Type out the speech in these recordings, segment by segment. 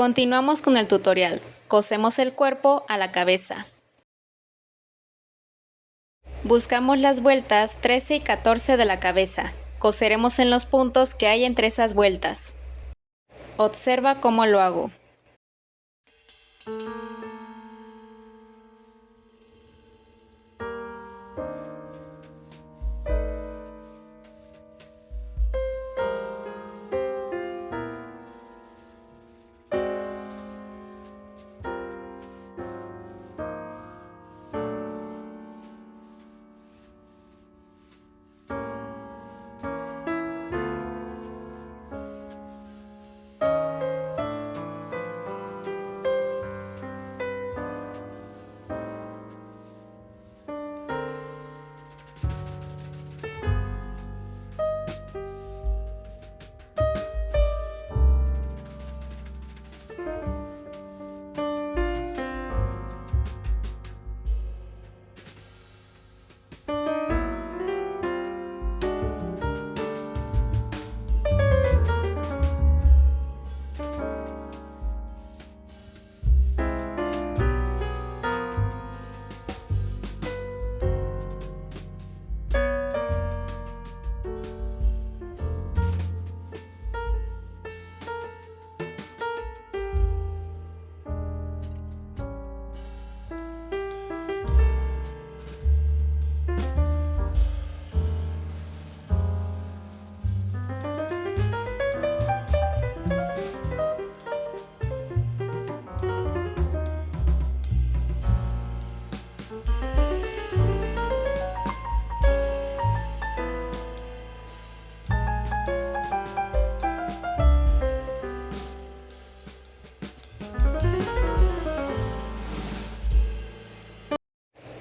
Continuamos con el tutorial. Cosemos el cuerpo a la cabeza. Buscamos las vueltas 13 y 14 de la cabeza. Coseremos en los puntos que hay entre esas vueltas. Observa cómo lo hago.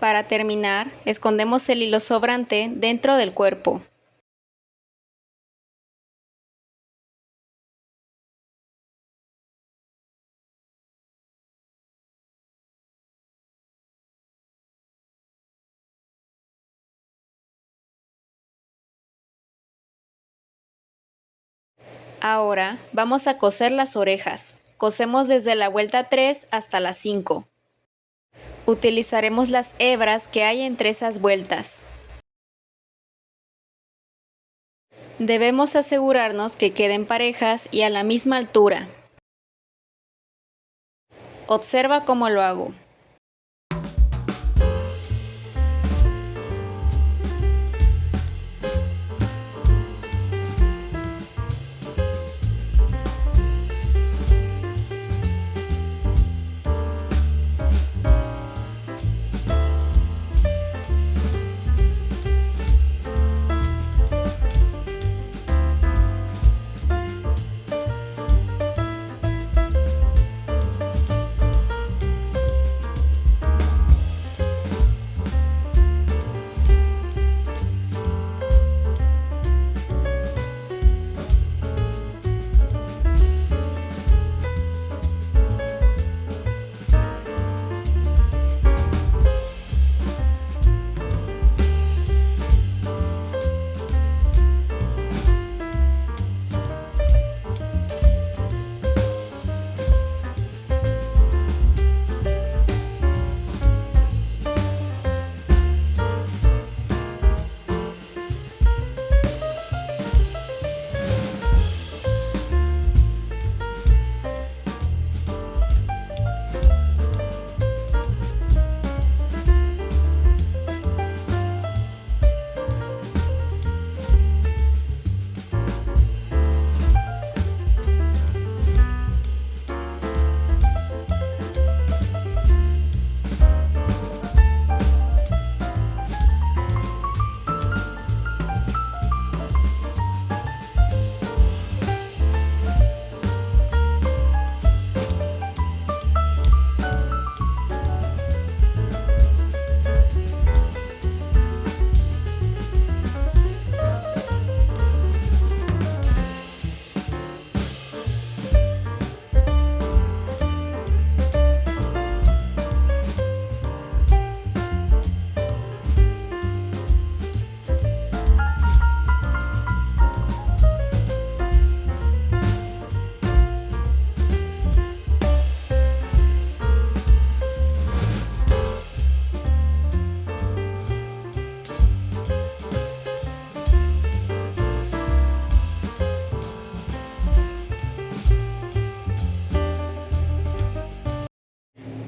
Para terminar, escondemos el hilo sobrante dentro del cuerpo. Ahora vamos a coser las orejas. Cosemos desde la vuelta 3 hasta la 5. Utilizaremos las hebras que hay entre esas vueltas. Debemos asegurarnos que queden parejas y a la misma altura. Observa cómo lo hago.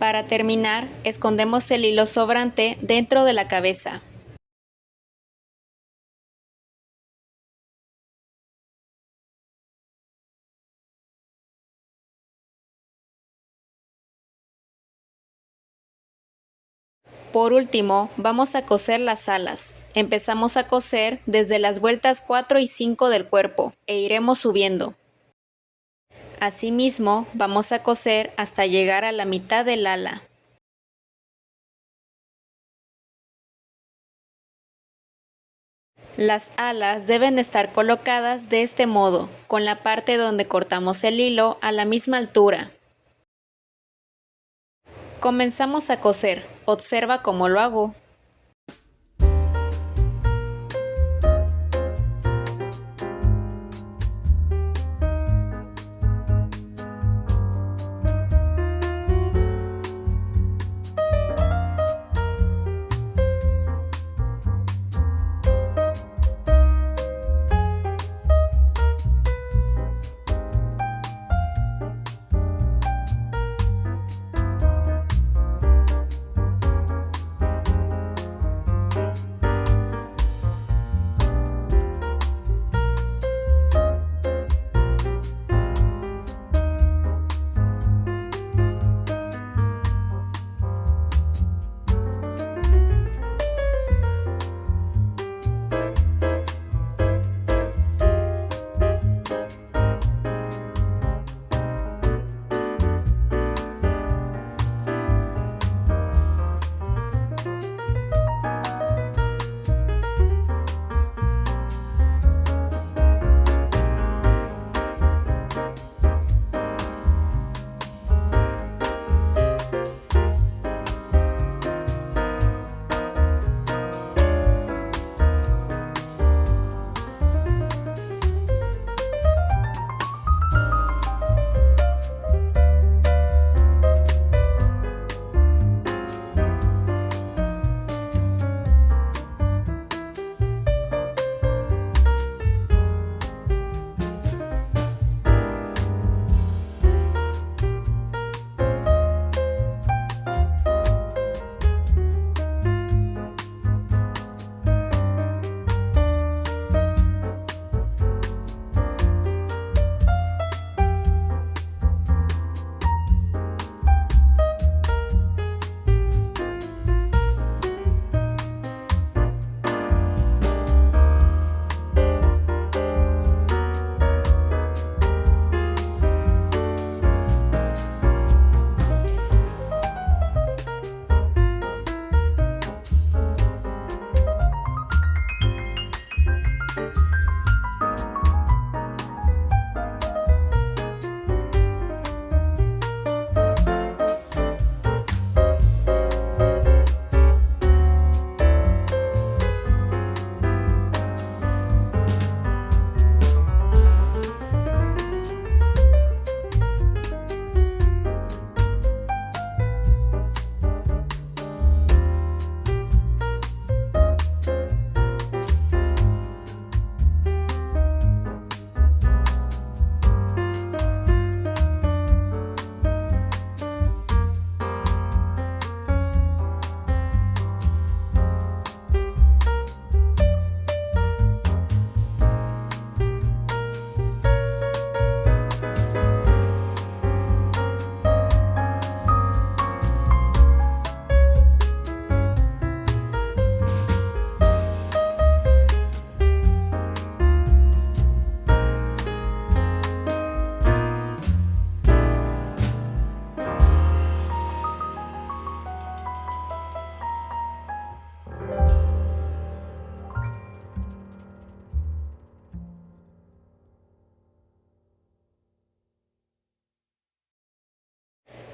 Para terminar, escondemos el hilo sobrante dentro de la cabeza. Por último, vamos a coser las alas. Empezamos a coser desde las vueltas 4 y 5 del cuerpo e iremos subiendo. Asimismo, vamos a coser hasta llegar a la mitad del ala. Las alas deben estar colocadas de este modo, con la parte donde cortamos el hilo a la misma altura. Comenzamos a coser. Observa cómo lo hago.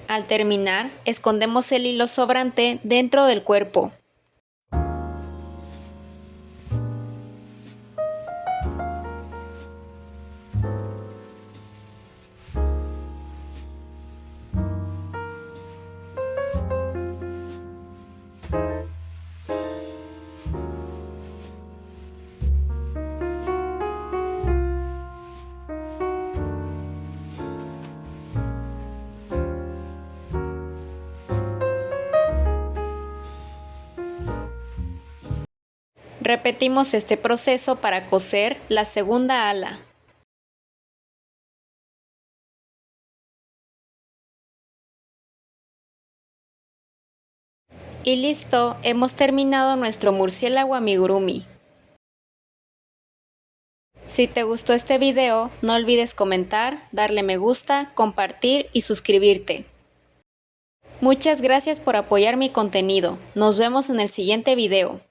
Al terminar, escondemos el hilo sobrante dentro del cuerpo. Repetimos este proceso para coser la segunda ala. Y listo, hemos terminado nuestro murciélago amigurumi. Si te gustó este video, no olvides comentar, darle me gusta, compartir y suscribirte. Muchas gracias por apoyar mi contenido. Nos vemos en el siguiente video.